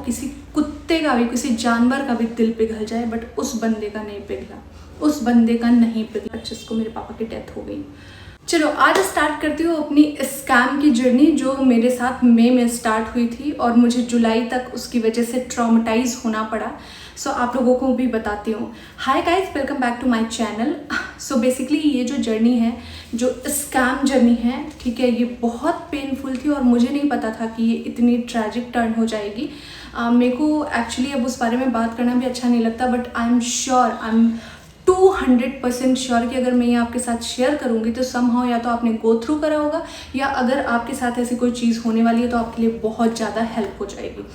किसी कुत्ते का भी, किसी जानवर का भी दिल पिघल जाए, बट उस बंदे का नहीं पिघला, उस बंदे का नहीं पिघला जिसको मेरे पापा की डेथ हो गई। चलो आज स्टार्ट करती हूँ अपनी स्कैम की जर्नी जो मेरे साथ मई में स्टार्ट हुई थी और मुझे जुलाई तक उसकी वजह से ट्रॉमेटाइज होना पड़ा। सो आप लोगों को भी बताती हूँ। Hi guys, welcome back to my channel. So basically ये जो जर्नी है, जो स्कैम जर्नी है, ठीक है, ये बहुत पेनफुल थी और मुझे नहीं पता था कि ये इतनी ट्रैजिक टर्न हो जाएगी। मेरे को एक्चुअली अब उस बारे में बात करना भी अच्छा नहीं लगता, but I am sure, I am 200% sure कि अगर मैं ये आपके साथ शेयर करूँगी तो समहाउ या तो आपने गो थ्रू करा होगा, या अगर आपके साथ ऐसी कोई चीज़ होने वाली है तो आपके लिए बहुत ज़्यादा हेल्प हो जाएगी।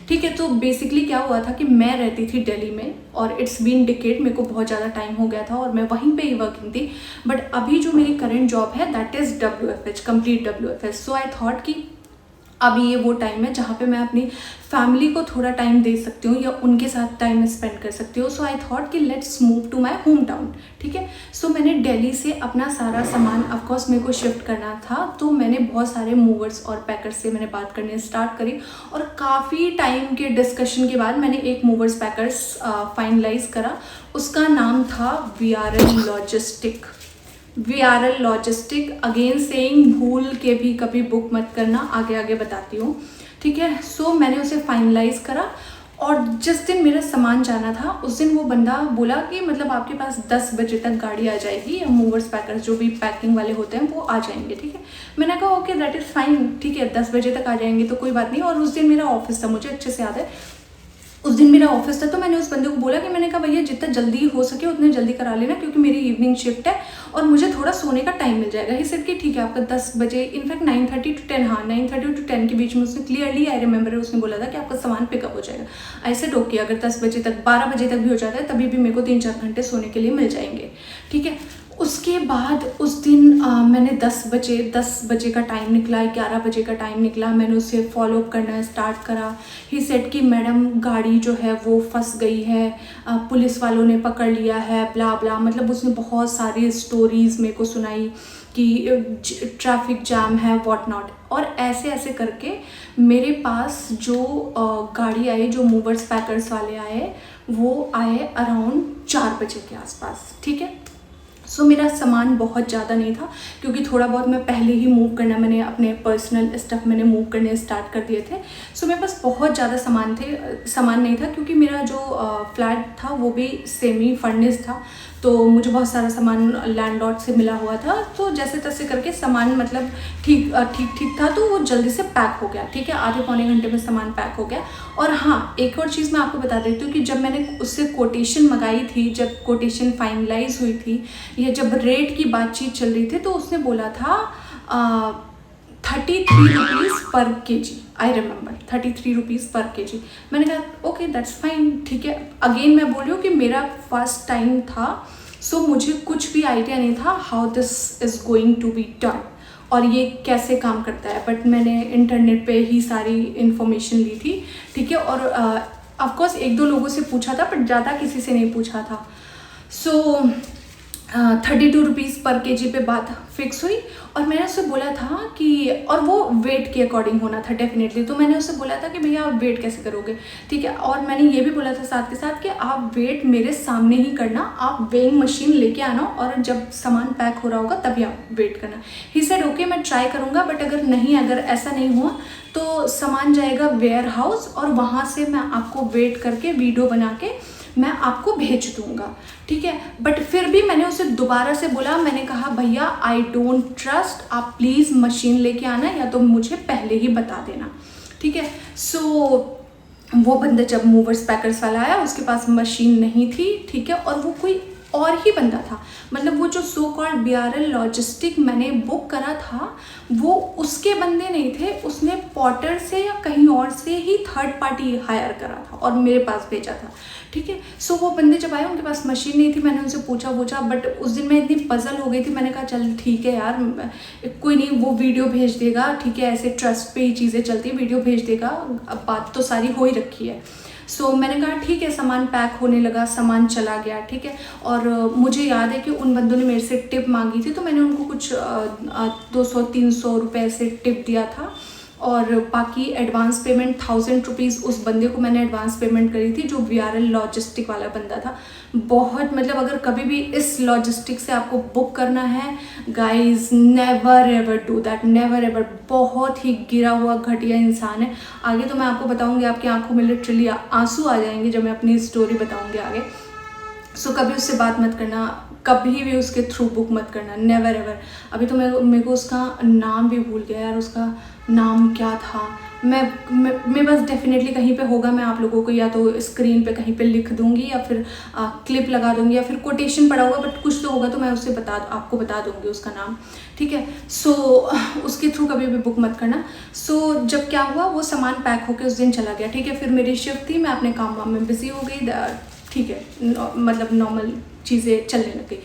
ठीक है, तो बेसिकली क्या हुआ था कि मैं रहती थी दिल्ली में और इट्स बीन डिकेड, मेरे को बहुत ज़्यादा टाइम हो गया था और मैं वहीं पे ही वर्किंग थी। बट अभी जो मेरी करंट जॉब है that is WFH, complete WFH। So I thought कि अभी ये वो टाइम है जहाँ पे मैं अपनी फैमिली को थोड़ा टाइम दे सकती हूँ या उनके साथ टाइम स्पेंड कर सकती हूँ। सो आई थॉट कि let's move to my hometown. ठीक है, सो मैंने दिल्ली से अपना सारा सामान, ऑफकोर्स मेरे को शिफ्ट करना था, तो मैंने बहुत सारे मूवर्स और पैकर्स से मैंने बात करनी स्टार्ट करी और काफ़ी टाइम के डिस्कशन के बाद मैंने एक मूवर्स पैकर्स फाइनलाइज करा। उसका नाम था VRL logistic. VRL logistic, again saying, भूल के भी कभी बुक मत करना, आगे आगे बताती हूँ। ठीक है, सो मैंने उसे फाइनलाइज करा और जिस दिन मेरा सामान जाना था उस दिन वो बंदा बोला कि मतलब आपके पास 10 बजे तक गाड़ी आ जाएगी, या मूवर्स पैकर्स जो भी पैकिंग वाले होते हैं वो आ जाएंगे। ठीक है, मैंने कहा ओके दैट इज़ फाइन, ठीक है 10 बजे तक आ जाएंगे तो कोई बात नहीं। और उस दिन मेरा ऑफिस था, मुझे अच्छे से याद है उस दिन मेरा ऑफिस था, तो मैंने उस बंदे को बोला कि मैंने कहा भैया जितना जल्दी हो सके उतने जल्दी करा लेना क्योंकि मेरी इवनिंग शिफ्ट है और मुझे थोड़ा सोने का टाइम मिल जाएगा। ही सेड कि ठीक है आपका 10 बजे, इनफैक्ट 9:30 to 10, हाँ 9:30 to 10 के बीच में उसने क्लियरली, आई रिमेंबर, उसने बोला था कि आपका सामान पिकअप हो जाएगा। आई सेड ओके, अगर 10 बजे तक, 12 बजे तक भी हो जाता है तभी भी मेरे को 3-4 घंटे सोने के लिए मिल जाएंगे। ठीक है, उसके बाद उस दिन मैंने 10 बजे का टाइम निकला, 11 बजे का टाइम निकला, मैंने उसे फॉलोअप करना स्टार्ट करा। ही सेड कि मैडम गाड़ी जो है वो फंस गई है, पुलिस वालों ने पकड़ लिया है, ब्ला ब्ला, मतलब उसने बहुत सारी स्टोरीज़ मेरे को सुनाई कि ट्रैफिक जैम है, व्हाट नॉट। और ऐसे ऐसे करके मेरे पास जो गाड़ी आई, जो मूवर्स पैकर्स वाले आए, वो आए अराउंड 4 बजे के आसपास। ठीक है, सो मेरा सामान बहुत ज़्यादा नहीं था क्योंकि थोड़ा बहुत मैं पहले ही मूव करना, मैंने अपने पर्सनल स्टफ़ मैंने मूव करने स्टार्ट कर दिए थे। सो मेरे पास बहुत ज़्यादा सामान नहीं था क्योंकि मेरा जो फ्लैट था वो भी सेमी फर्निश्ड था, तो मुझे बहुत सारा सामान लैंडलॉर्ड से मिला हुआ था। तो जैसे तैसे करके सामान मतलब ठीक था, तो वो जल्दी से पैक हो गया। ठीक है, आधे पौने घंटे में सामान पैक हो गया। और हाँ, एक और चीज़ मैं आपको बता देती हूँ कि जब मैंने उससे कोटेशन मंगाई थी, जब कोटेशन फाइनलाइज हुई थी या जब रेट की बातचीत चल रही थी, तो उसने बोला था 33 रुपीज़ पर kg। आई रिमेंबर 33 रुपीज़ पर kg। मैंने कहा ओके दैट्स फाइन। ठीक है, अगेन मैं बोल रही हूँ कि मेरा फर्स्ट टाइम था, सो मुझे कुछ भी आइडिया नहीं था how this is going to be done और ये कैसे काम करता है। बट मैंने इंटरनेट पे ही सारी इन्फॉर्मेशन ली थी। ठीक है, और ऑफकोर्स 1-2 लोगों से पूछा था बट ज़्यादा किसी से नहीं पूछा था। सो 32 रुपीज़ पर kg पे बात फिक्स हुई और मैंने उससे बोला था कि, और वो वेट के अकॉर्डिंग होना था डेफिनेटली, तो मैंने उससे बोला था कि भैया आप वेट कैसे करोगे। ठीक है, और मैंने ये भी बोला था साथ के साथ कि आप वेट मेरे सामने ही करना, आप वेइंग मशीन लेके आना और जब सामान पैक हो रहा होगा तभी आप वेट करना। ही सेड ओके मैं ट्राई करूँगा, बट अगर ऐसा नहीं हुआ तो सामान जाएगा वेयर हाउस और वहाँ से मैं आपको वेट करके वीडियो बना के मैं आपको भेज दूंगा। ठीक है, बट फिर भी मैंने उसे दोबारा से बोला, मैंने कहा भैया आई डोंट ट्रस्ट, आप प्लीज़ मशीन लेके आना या तो मुझे पहले ही बता देना। ठीक है, सो वो बंदा जब मूवर्स पैकर्स वाला आया उसके पास मशीन नहीं थी। ठीक है, और वो कोई और ही बंदा था, मतलब वो जो सो कॉल्ड VRL लॉजिस्टिक मैंने बुक करा था वो उसके बंदे नहीं थे, उसने पॉटर से या कहीं और से ही थर्ड पार्टी हायर करा था और मेरे पास भेजा था। ठीक है, सो वो बंदे जब आए उनके पास मशीन नहीं थी, मैंने उनसे पूछा, बट उस दिन मैं इतनी पजल हो गई थी, मैंने कहा चल ठीक है यार, कोई नहीं, वो वीडियो भेज देगा। ठीक है, ऐसे ट्रस्ट पे ही चीज़ें चलती, वीडियो भेज देगा, अब बात तो सारी हो ही रखी है। सो मैंने कहा ठीक है, सामान पैक होने लगा, सामान चला गया। ठीक है, और मुझे याद है कि उन बंदों ने मेरे से टिप मांगी थी, तो मैंने उनको कुछ 200-300 रुपये से टिप दिया था और बाकी एडवांस पेमेंट 1000 रुपीज़ उस बंदे को मैंने एडवांस पेमेंट करी थी जो VRL लॉजिस्टिक वाला बंदा था। बहुत मतलब अगर कभी भी इस लॉजिस्टिक से आपको बुक करना है guys, never ever do that, never ever. बहुत ही गिरा हुआ घटिया इंसान है। आगे तो मैं आपको बताऊंगी, आपकी आंखों में लिटरली आंसू आ जाएंगे जब मैं अपनी स्टोरी बताऊंगी आगे। सो कभी उससे बात मत करना, कभी भी उसके थ्रू बुक मत करना, नेवर एवर। अभी तो मेरे को उसका नाम भी भूल गया यार, उसका नाम क्या था। मैं बस डेफिनेटली कहीं पे होगा, मैं आप लोगों को या तो स्क्रीन पे कहीं पे लिख दूंगी या फिर क्लिप लगा दूंगी या फिर कोटेशन पड़ा होगा, बट कुछ तो होगा तो मैं उससे आपको बता दूंगी उसका नाम, ठीक है। सो उसके थ्रू कभी भी बुक मत करना। सो जब क्या हुआ, वो सामान पैक होके उस दिन चला गया, ठीक है। फिर मेरी शिफ्ट थी, मैं अपने काम वाम में बिजी हो गई, ठीक है, मतलब नॉर्मल चीज़ें चलने लग गई।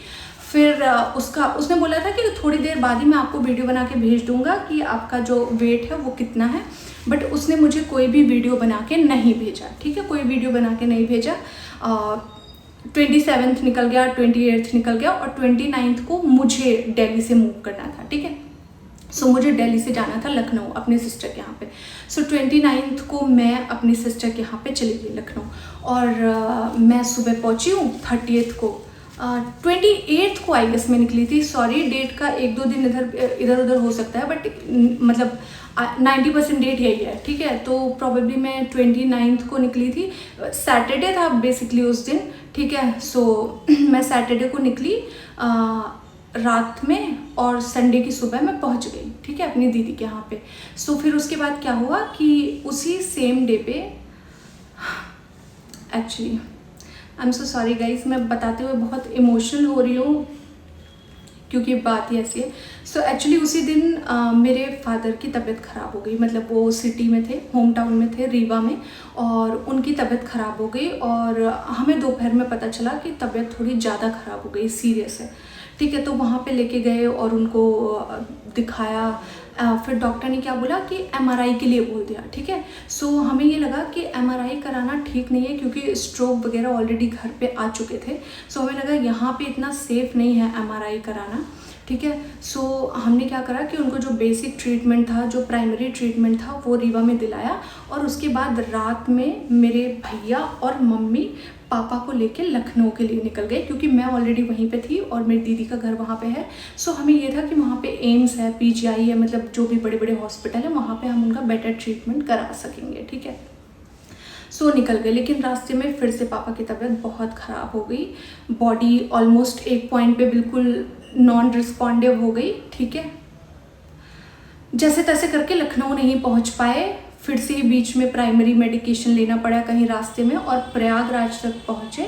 फिर उसने बोला था कि थोड़ी देर बाद ही मैं आपको वीडियो बना के भेज दूंगा कि आपका जो वेट है वो कितना है, बट उसने मुझे कोई भी वीडियो बना के नहीं भेजा, ठीक है, कोई वीडियो बना के नहीं भेजा। 27th निकल गया, 28th निकल गया और 29th को मुझे दिल्ली से मूव करना था, ठीक है। सो मुझे दिल्ली से जाना था लखनऊ अपने सिस्टर के यहाँ पे। सो 29th को मैं अपनी सिस्टर के यहाँ पे चली गई लखनऊ, और मैं सुबह पहुँची हूँ 30th को, 28th को आई गेस मैं निकली थी। सॉरी, डेट का 1-2 दिन इधर उधर हो सकता है, बट मतलब 90% डेट यही है, ठीक है। तो प्रॉबेबली मैं 29th को निकली थी, सैटरडे था बेसिकली उस दिन, ठीक है। सो मैं सैटरडे को निकली रात में और संडे की सुबह मैं पहुंच गई, ठीक है, अपनी दीदी के यहाँ पे। सो फिर उसके बाद क्या हुआ कि उसी सेम डे पे, actually I am so sorry guys, मैं बताते हुए बहुत इमोशनल हो रही हूँ क्योंकि बात ही ऐसी है। सो एक्चुअली उसी दिन मेरे फादर की तबीयत ख़राब हो गई, मतलब वो सिटी में थे, होम टाउन में थे, रीवा में, और उनकी तबीयत ख़राब हो गई और हमें दोपहर में पता चला कि तबीयत थोड़ी ज़्यादा ख़राब हो गई, सीरियस है, ठीक है। तो वहाँ पे लेके गए और उनको दिखाया। फिर डॉक्टर ने क्या बोला कि MRI के लिए बोल दिया, ठीक है। सो हमें ये लगा कि MRI कराना ठीक नहीं है क्योंकि स्ट्रोक वगैरह ऑलरेडी घर पे आ चुके थे। सो हमें लगा यहाँ पे इतना सेफ नहीं है MRI कराना, ठीक है। सो हमने क्या करा कि उनको जो बेसिक ट्रीटमेंट था, जो प्राइमरी ट्रीटमेंट था, वो रीवा में दिलाया, और उसके बाद रात में मेरे भैया और मम्मी पापा को लेके लखनऊ के लिए निकल गए क्योंकि मैं ऑलरेडी वहीं पे थी और मेरी दीदी का घर वहाँ पे है। सो हमें ये था कि वहाँ पे एम्स है, PGI है, मतलब जो भी बड़े बड़े हॉस्पिटल है वहाँ पे हम उनका बेटर ट्रीटमेंट करा सकेंगे, ठीक है। सो निकल गए, लेकिन रास्ते में फिर से पापा की तबीयत बहुत ख़राब हो गई, बॉडी ऑलमोस्ट एक पॉइंट पे बिल्कुल नॉन रिस्पॉन्डिव हो गई, ठीक है। जैसे तैसे करके लखनऊ नहीं पहुँच पाए, फिर से बीच में प्राइमरी मेडिकेशन लेना पड़ा कहीं रास्ते में, और प्रयागराज तक पहुँचे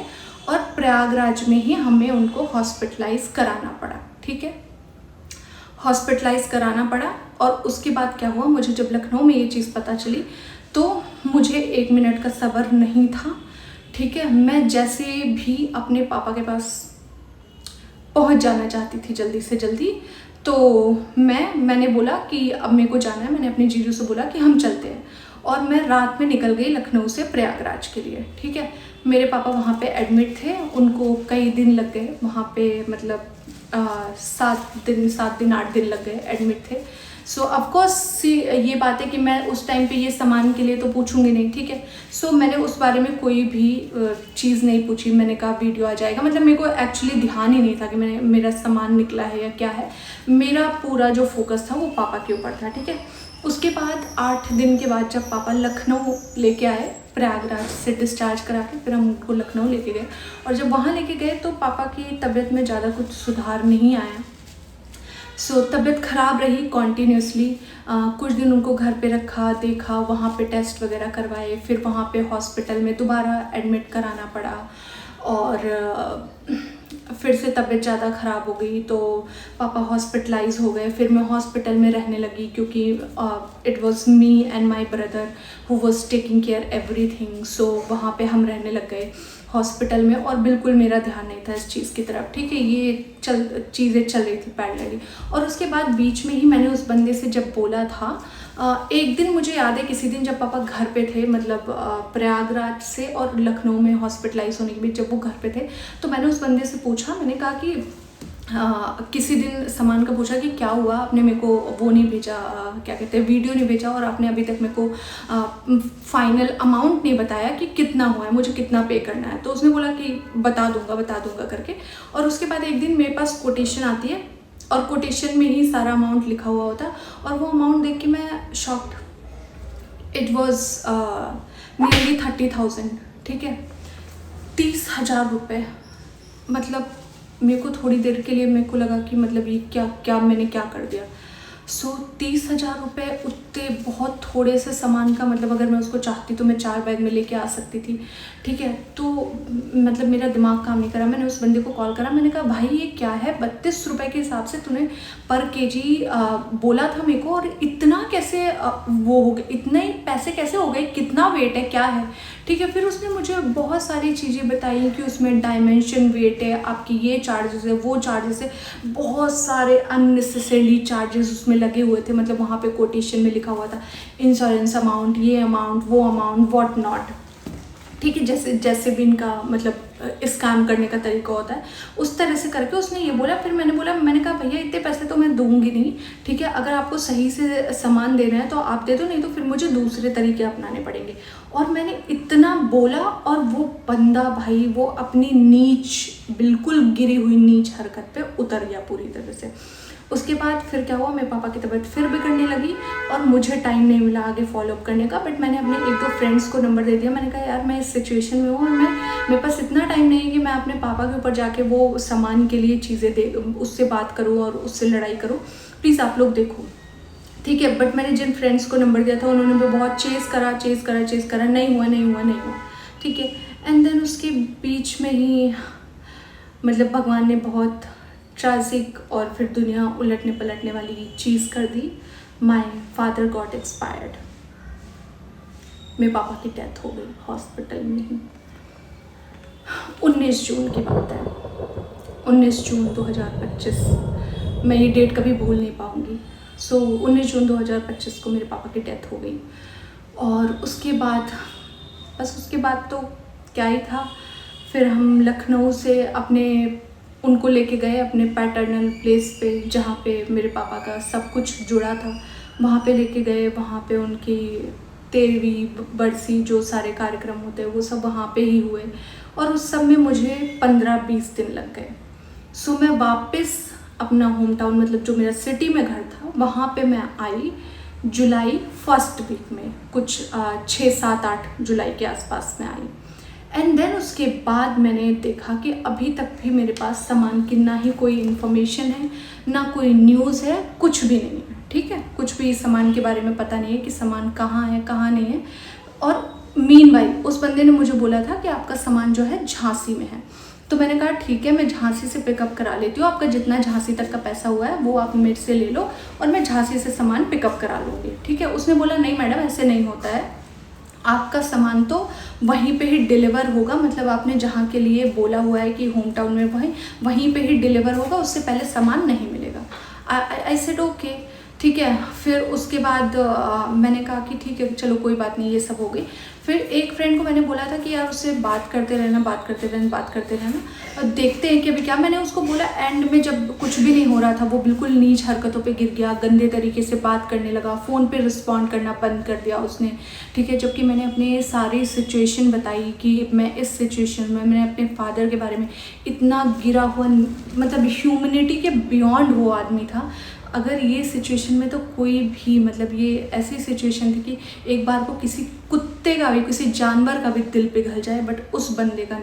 और प्रयागराज में ही हमें उनको हॉस्पिटलाइज कराना पड़ा, ठीक है, हॉस्पिटलाइज कराना पड़ा। और उसके बाद क्या हुआ, मुझे जब लखनऊ में ये चीज़ पता चली तो मुझे 1 मिनट का सब्र नहीं था, ठीक है। मैं जैसे भी अपने पापा के पास पहुंच जाना चाहती थी जल्दी से जल्दी, तो मैंने बोला कि अब मेरे को जाना है। मैंने अपने जीजू से बोला कि हम चलते हैं, और मैं रात में निकल गई लखनऊ से प्रयागराज के लिए, ठीक है। मेरे पापा वहाँ पे एडमिट थे, उनको कई दिन लग गए वहाँ पे, मतलब 7 दिन 8 दिन लग गए, एडमिट थे। सो ऑफकोर्स ये बात है कि मैं उस टाइम पे ये सामान के लिए तो पूछूंगी नहीं, ठीक है। सो मैंने उस बारे में कोई भी चीज़ नहीं पूछी। मैंने कहा वीडियो आ जाएगा, मतलब मेरे को एक्चुअली ध्यान ही नहीं था कि मेरा सामान निकला है या क्या है। मेरा पूरा जो फोकस था वो पापा के ऊपर था, ठीक है। उसके बाद 8 दिन के बाद जब पापा लखनऊ लेके आए, प्रयागराज से डिस्चार्ज करा के, फिर हम उनको लखनऊ लेके गए, और जब वहाँ लेके गए तो पापा की तबीयत में ज़्यादा कुछ सुधार नहीं आया। सो तबीयत ख़राब रही कॉन्टीन्यूसली। कुछ दिन उनको घर पे रखा, देखा, वहाँ पे टेस्ट वगैरह करवाए, फिर वहाँ पे हॉस्पिटल में दोबारा एडमिट कराना पड़ा, और फिर से तबीयत ज़्यादा ख़राब हो गई तो पापा हॉस्पिटलाइज हो गए। फिर मैं हॉस्पिटल में रहने लगी क्योंकि it was me and my brother who was taking care everything. So वहाँ पे हम रहने लग गए हॉस्पिटल में, और बिल्कुल मेरा ध्यान नहीं था इस चीज़ की तरफ, ठीक है। ये चीज़ें चल रही थी पैरेलली। और उसके बाद बीच में ही मैंने उस बंदे से जब बोला था, एक दिन मुझे याद है, किसी दिन जब पापा घर पे थे, मतलब प्रयागराज से और लखनऊ में हॉस्पिटलाइज होने के बीच जब वो घर पे थे, तो मैंने उस बंदे से पूछा, मैंने कहा कि किसी दिन सामान का पूछा कि क्या हुआ, आपने मेरे को वो नहीं भेजा, क्या कहते हैं, वीडियो नहीं भेजा, और आपने अभी तक मेरे को फाइनल अमाउंट नहीं बताया कि कितना हुआ है, मुझे कितना पे करना है। तो उसने बोला कि बता दूंगा करके। और उसके बाद एक दिन मेरे पास कोटेशन आती है और कोटेशन में ही सारा अमाउंट लिखा हुआ होता है, और वो अमाउंट देख के मैं शॉक्ड। इट वॉज नियरली 30,000, ठीक है, 30,000 रुपये। मतलब मेरे को थोड़ी देर के लिए मेरे को लगा कि मतलब ये क्या मैंने क्या कर दिया। 30,000 रुपये उतने बहुत थोड़े से सामान का, मतलब अगर मैं उसको चाहती तो मैं 4 बैग में लेके आ सकती थी, ठीक है। तो मतलब मेरा दिमाग काम नहीं करा। मैंने उस बंदे को कॉल करा, मैंने कहा भाई ये क्या है, 32 रुपये के हिसाब से तूने पर केजी बोला था मेरे को, और इतना कैसे वो हो गया, इतने पैसे कैसे हो गए, कितना वेट है, क्या है, ठीक है। फिर उसने मुझे बहुत सारी चीज़ें बताई कि उसमें डायमेंशन वेट है, आपकी ये चार्जेस है, वो चार्जेस है, बहुत सारे अननेसेसरी चार्जेस उसमें लगे हुए थे। मतलब वहाँ पे कोटेशन में लिखा हुआ था इंश्योरेंस अमाउंट, ये अमाउंट, वो अमाउंट, व्हाट नॉट, ठीक है। जैसे भी इनका मतलब स्कैम करने का तरीका होता है, उस तरह से करके उसने ये बोला। फिर मैंने कहा भैया इतने पैसे तो मैं दूंगी नहीं, ठीक है, अगर आपको सही से सामान देना है तो आप दे दो, नहीं तो फिर मुझे दूसरे तरीके अपनाने पड़ेंगे। और मैंने इतना बोला, और वो बंदा भाई वो अपनी बिल्कुल गिरी हुई नीच हरकत पे उतर गया पूरी तरह से। उसके बाद फिर क्या हुआ, मेरे पापा की तबीयत फिर बिगड़ने लगी और मुझे टाइम नहीं मिला आगे फॉलोअप करने का। बट मैंने अपने 1-2 फ्रेंड्स को नंबर दे दिया। मैंने कहा यार मैं इस सिचुएशन में हूँ और मेरे पास इतना टाइम नहीं है कि मैं अपने पापा के ऊपर जाके वो सामान के लिए चीज़ें उससे बात करूँ और उससे लड़ाई करूँ, प्लीज़ आप लोग देखो, ठीक है। बट मैंने जिन फ्रेंड्स को नंबर दिया था उन्होंने भी बहुत चेस करा, नहीं हुआ, ठीक है। एंड देन उसके बीच में ही मतलब भगवान ने बहुत ट्रैजिक और फिर दुनिया उलटने पलटने वाली चीज़ कर दी। My father got expired. मेरे पापा की डेथ हो गई हॉस्पिटल में ही। 19 जून की बात है, 19 जून 2025। मैं ये डेट कभी भूल नहीं पाऊँगी। 19 जून 2025 को मेरे पापा की डेथ हो गई। और उसके बाद तो क्या ही था। फिर हम लखनऊ से उनको लेके गए अपने पैटर्नल प्लेस पे, जहाँ पे मेरे पापा का सब कुछ जुड़ा था, वहाँ पे लेके गए। वहाँ पे उनकी 13वीं बरसी जो सारे कार्यक्रम होते हैं वो सब वहाँ पे ही हुए, और उस सब में मुझे 15-20 दिन लग गए। मैं वापस अपना होम टाउन, मतलब जो मेरा सिटी में घर था, वहाँ पे मैं आई जुलाई फर्स्ट वीक में, कुछ 6-7-8 जुलाई के आसपास में आई। एंड देन उसके बाद मैंने देखा कि अभी तक भी मेरे पास सामान की ना ही कोई इन्फॉर्मेशन है, ना कोई न्यूज़ है, कुछ भी नहीं है, ठीक है। कुछ भी सामान के बारे में पता नहीं है कि सामान कहाँ है, कहाँ नहीं है। और मीनवाइल उस बंदे ने मुझे बोला था कि आपका सामान जो है झांसी में है। तो मैंने कहा ठीक है, मैं झांसी से पिकअप करा लेती हूँ, आपका जितना झांसी तक का पैसा हुआ है वो आप मेरे से ले लो और मैं झांसी से सामान पिकअप करा लूँगी, ठीक है। उसने बोला नहीं मैडम ऐसे नहीं होता है, आपका सामान तो वहीं पे ही डिलीवर होगा, मतलब आपने जहाँ के लिए बोला हुआ है कि होम टाउन में वहीं पे ही डिलीवर होगा, उससे पहले सामान नहीं मिलेगा। आई सेड ओके, ठीक है। फिर उसके बाद मैंने कहा कि ठीक है चलो कोई बात नहीं, ये सब हो गई। फिर एक फ्रेंड को मैंने बोला था कि यार उससे बात करते रहना और देखते हैं कि अभी क्या। मैंने उसको बोला, एंड में जब कुछ भी नहीं हो रहा था वो बिल्कुल नीच हरकतों पे गिर गया, गंदे तरीके से बात करने लगा, फ़ोन पे रिस्पॉन्ड करना बंद कर दिया उसने, ठीक है। जबकि मैंने अपने सारी सिचुएशन बताई कि मैं इस सिचुएशन में, मैंने अपने फादर के बारे में, इतना गिरा हुआ, मतलब ह्यूमैनिटी के बियॉन्ड वो आदमी था। अगर ये सिचुएशन में तो कोई भी, मतलब ये ऐसी सिचुएशन थी कि एक बार को किसी कुत्ते का भी, किसी जानवर का भी दिल पिघल जाए, बट उस बंदे का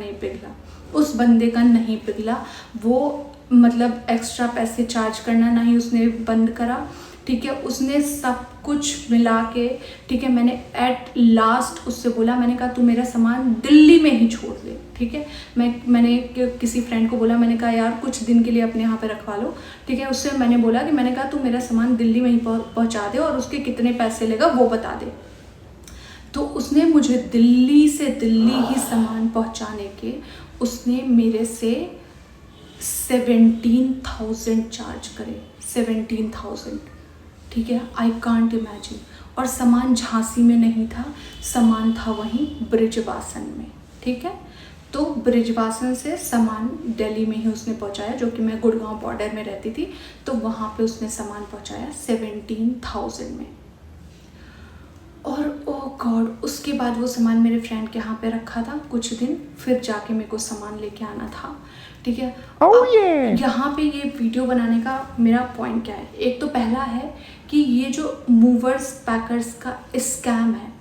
नहीं पिघला। वो मतलब एक्स्ट्रा पैसे चार्ज करना ना ही उसने बंद करा, ठीक है। उसने सब कुछ मिला के, ठीक है, मैंने एट लास्ट उससे बोला, मैंने कहा तू मेरा सामान दिल्ली में ही छोड़ दे, ठीक है। मैंने किसी फ्रेंड को बोला, मैंने कहा यार कुछ दिन के लिए अपने यहाँ पे रखवा लो, ठीक है। उससे मैंने बोला कि मैंने कहा तू मेरा सामान दिल्ली में ही पहुँचा दे और उसके कितने पैसे लेगा वो बता दे। तो उसने मुझे दिल्ली ही सामान पहुँचाने के उसने मेरे से 17,000 चार्ज करे, 17,000, ठीक है। I can't imagine. और सामान झांसी में नहीं था, सामान था वहीं ब्रिजवासन में, ठीक है। तो ब्रिजवासन से सामान दिल्ली में ही उसने पहुंचाया, जो कि मैं गुड़गांव बॉर्डर में रहती थी, तो वहाँ पे उसने सामान पहुंचाया 17,000 में। और ओह गॉड, उसके बाद वो सामान मेरे फ्रेंड के यहाँ पे रखा था कुछ दिन, फिर जाके मेरे को सामान लेके आना था, ठीक है। यहाँ पे ये वीडियो बनाने का मेरा पॉइंट क्या है, एक तो पहला है कि ये जो मूवर्स पैकर्स का स्कैम है,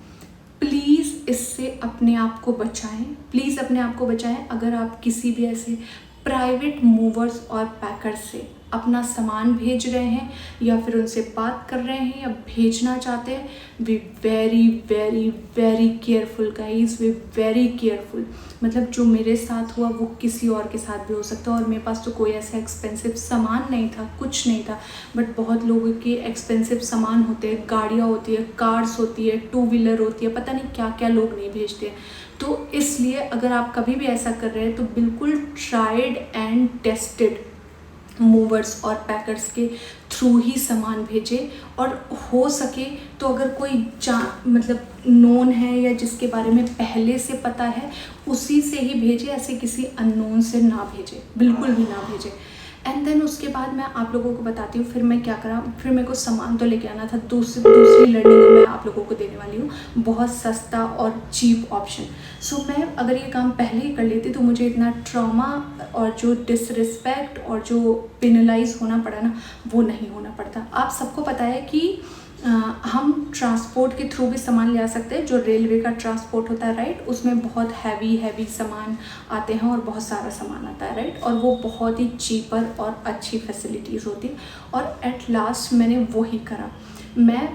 प्लीज़ इससे अपने आप को बचाएं, प्लीज़ अपने आप को बचाएं। अगर आप किसी भी ऐसे प्राइवेट मूवर्स और पैकर्स से अपना सामान भेज रहे हैं या फिर उनसे बात कर रहे हैं या भेजना चाहते हैं, we very very very careful guys, we very careful. मतलब जो मेरे साथ हुआ वो किसी और के साथ भी हो सकता है, और मेरे पास तो कोई ऐसा एक्सपेंसिव सामान नहीं था, कुछ नहीं था, बट बहुत लोगों के एक्सपेंसिव सामान होते हैं, गाड़ियाँ होती है, कार्स होती है, 2 व्हीलर होती है, पता नहीं क्या क्या लोग नहीं भेजते हैं। तो इसलिए अगर आप कभी भी ऐसा कर रहे हैं तो बिल्कुल ट्राइड एंड टेस्टेड मूवर्स और पैकर्स के थ्रू ही सामान भेजें, और हो सके तो अगर कोई मतलब नोन है या जिसके बारे में पहले से पता है उसी से ही भेजें, ऐसे किसी अननोन से ना भेजें, बिल्कुल भी ना भेजें। एंड देन उसके बाद मैं आप लोगों को बताती हूँ फिर मैं क्या करा। फिर मेरे को सामान तो लेके आना था, दूसरी लर्निंग मैं आप लोगों को देने वाली हूँ, बहुत सस्ता और चीप ऑप्शन। सो मैं अगर ये काम पहले ही कर लेती तो मुझे इतना ट्रॉमा और जो डिसरिस्पेक्ट और जो पेनलाइज होना पड़ा ना, वो नहीं होना पड़ता। आप सबको पता है कि हम ट्रांसपोर्ट के थ्रू भी सामान ले आ सकते हैं, जो रेलवे का ट्रांसपोर्ट होता है, राइट, उसमें बहुत हैवी सामान आते हैं और बहुत सारा सामान आता है, राइट, और वो बहुत ही चीपर और अच्छी फैसिलिटीज़ होती है। और एट लास्ट मैंने वो ही करा, मैं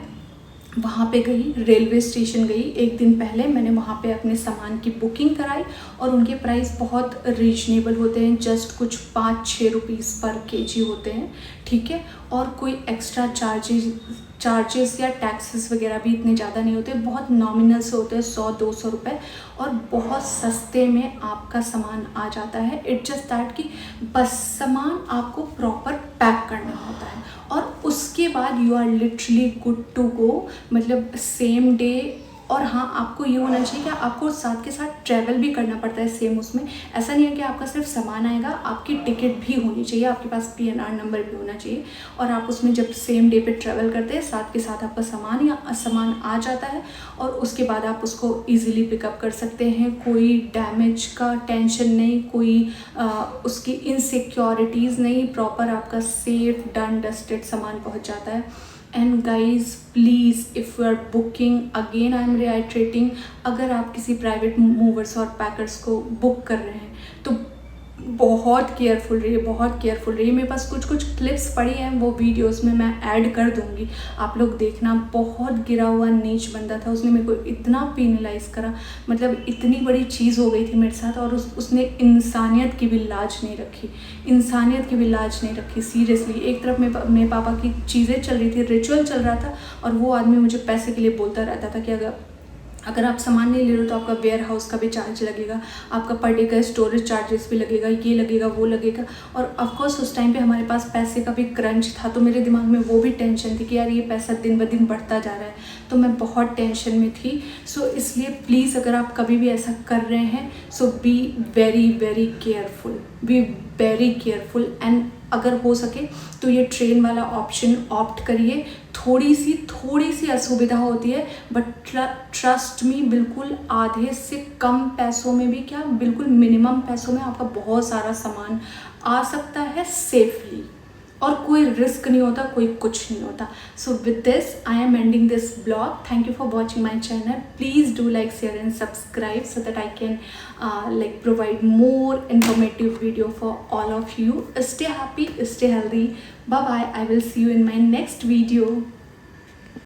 वहाँ पे गई, रेलवे स्टेशन गई, एक दिन पहले मैंने वहाँ पे अपने सामान की बुकिंग कराई, और उनके प्राइस बहुत रीजनेबल होते हैं, जस्ट कुछ 5-6 रुपीज़ पर केजी होते हैं, ठीक है, और कोई एक्स्ट्रा चार्जेस या टैक्सेस वगैरह भी इतने ज़्यादा नहीं होते, बहुत नॉमिनल से होते हैं, 100-200 रुपये, और बहुत सस्ते में आपका सामान आ जाता है। इट्स जस्ट दैट कि बस सामान आपको प्रॉपर पैक करना होता है, और उसके बाद you are literally good to go, मतलब सेम डे। और हाँ, आपको ये होना चाहिए कि आपको साथ के साथ ट्रैवल भी करना पड़ता है सेम उसमें। ऐसा नहीं है कि आपका सिर्फ सामान आएगा, आपकी टिकट भी होनी चाहिए, आपके पास PNR नंबर भी होना चाहिए, और आप उसमें जब सेम डे पे ट्रैवल करते हैं साथ के साथ आपका सामान आ जाता है, और उसके बाद आप उसको ईजिली पिकअप कर सकते हैं। कोई डैमेज का टेंशन नहीं, कोई उसकी इनसिक्योरिटीज़ नहीं, प्रॉपर आपका सेफ डन डस्टेड सामान पहुँच जाता है। And guys please if you are booking, again I am reiterating, अगर आप किसी प्राइवेट मूवर्स और पैकर्स को बुक कर रहे हैं तो बहुत केयरफुल रहिए, बहुत केयरफुल रहिए। मेरे पास कुछ क्लिप्स पड़ी हैं, वो वीडियोस में मैं ऐड कर दूंगी, आप लोग देखना। बहुत गिरा हुआ नीच बंदा था, उसने मेरे को इतना पेनलाइज करा, मतलब इतनी बड़ी चीज़ हो गई थी मेरे साथ, और उसने इंसानियत की भी लाज नहीं रखी, इंसानियत की भी लाज नहीं रखी, सीरियसली। एक तरफ मेरे पापा की चीज़ें चल रही थी, रिचुअल चल रहा था, और वो आदमी मुझे पैसे के लिए बोलता रहता था कि अगर आप सामान नहीं ले रहे हो तो आपका वेयर हाउस का भी चार्ज लगेगा, आपका पर डे का स्टोरेज चार्जेस भी लगेगा, ये लगेगा वो लगेगा। और ऑफकोर्स उस टाइम पे हमारे पास पैसे का भी क्रंच था, तो मेरे दिमाग में वो भी टेंशन थी कि यार ये पैसा दिन ब दिन बढ़ता जा रहा है, तो मैं बहुत टेंशन में थी। सो इसलिए प्लीज़ अगर आप कभी भी ऐसा कर रहे हैं, so be very very careful, be very careful. And अगर हो सके तो ये ट्रेन वाला ऑप्शन ऑप्ट करिए। थोड़ी सी असुविधा होती है, बट ट्रस्ट मी, बिल्कुल आधे से कम पैसों में भी, क्या बिल्कुल मिनिमम पैसों में आपका बहुत सारा सामान आ सकता है सेफली, और कोई रिस्क नहीं होता, कोई कुछ नहीं होता। So with this I am ending this blog. Thank you for watching my channel. Please do like, share and subscribe so that I can provide more informative video for all of you. Stay happy, stay healthy. Bye bye. I will see you in my next video.